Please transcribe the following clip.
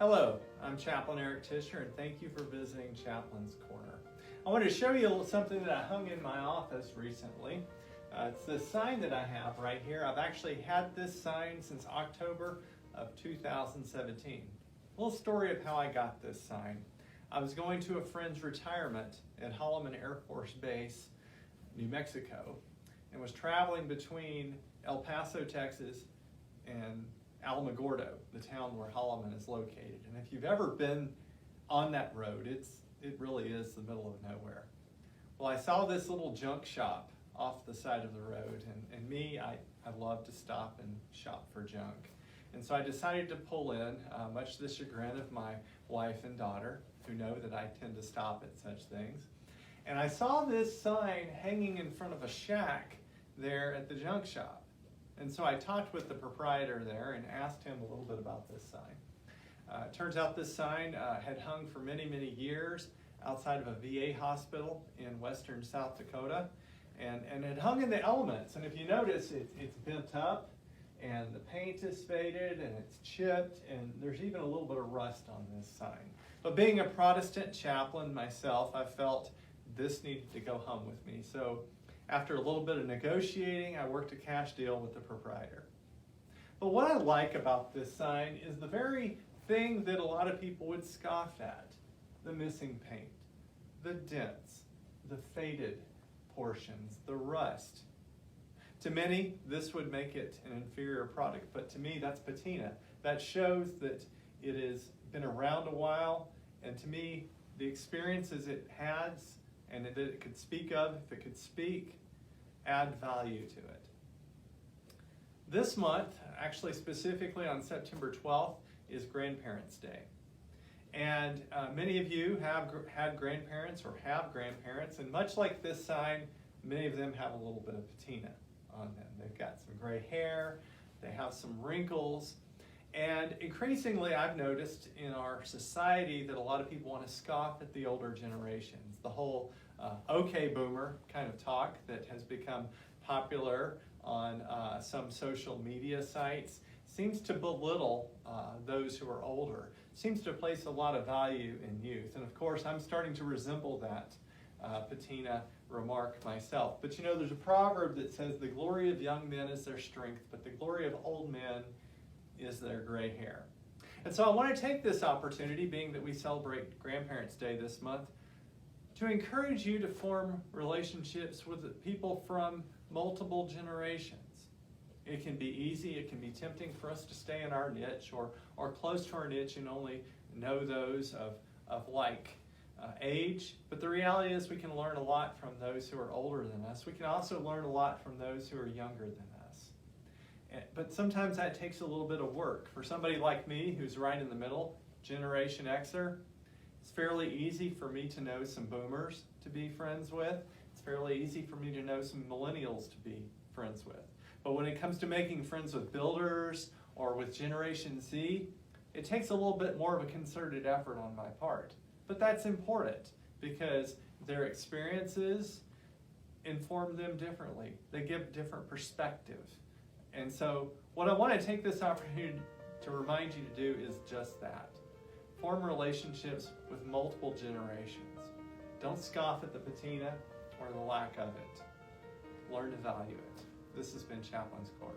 Hello, I'm Chaplain Eric Tischer, and thank you for visiting Chaplain's Corner. I want to show you something that I hung in my office recently. It's this sign that I have right here. I've actually had this sign since October of 2017. A little story of how I got this sign. I was going to a friend's retirement at Holloman Air Force Base, New Mexico, and was traveling between El Paso, Texas, and Alamogordo, the town where Holloman is located. And if you've ever been on that road, it really is the middle of nowhere. Well, I saw this little junk shop off the side of the road, and I love to stop and shop for junk. And so I decided to pull in, much to the chagrin of my wife and daughter, who know that I tend to stop at such things. And I saw this sign hanging in front of a shack there at the junk shop. And so I talked with the proprietor there and asked him a little bit about this sign. It turns out this sign had hung for many, many years outside of a VA hospital in western South Dakota, and it hung in the elements. And if you notice, it's bent up, and the paint is faded, and it's chipped, and there's even a little bit of rust on this sign. But being a Protestant chaplain myself, I felt this needed to go home with me. So after a little bit of negotiating, I worked a cash deal with the proprietor. But what I like about this sign is the very thing that a lot of people would scoff at: the missing paint, the dents, the faded portions, the rust. To many, this would make it an inferior product, but to me, that's patina. That shows that it has been around a while, and to me, the experiences it has and that it could speak of, if it could speak, add value to it. This month, actually specifically on September 12th, is Grandparents' Day. And many of you have had grandparents or have grandparents, and much like this sign, many of them have a little bit of patina on them. They've got some gray hair, they have some wrinkles, and increasingly I've noticed in our society that a lot of people want to scoff at the older generations. The whole okay boomer kind of talk that has become popular on some social media sites seems to belittle those who are older, seems to place a lot of value in youth. And of course, I'm starting to resemble that patina remark myself. But you know, there's a proverb that says, the glory of young men is their strength, but the glory of old men is their gray hair. And so I want to take this opportunity, being that we celebrate Grandparents' Day this month, to encourage you to form relationships with people from multiple generations. It can be easy, it can be tempting for us to stay in our niche or close to our niche and only know those of like age. But the reality is we can learn a lot from those who are older than us. We can also learn a lot from those who are younger than us. But sometimes that takes a little bit of work. For somebody like me, who's right in the middle, Generation Xer, it's fairly easy for me to know some boomers to be friends with. It's fairly easy for me to know some millennials to be friends with. But when it comes to making friends with builders or with Generation Z, it takes a little bit more of a concerted effort on my part. But that's important because their experiences inform them differently. They give different perspective. And so what I want to take this opportunity to remind you to do is just that. Form relationships with multiple generations. Don't scoff at the patina or the lack of it. Learn to value it. This has been Chaplain's Corner.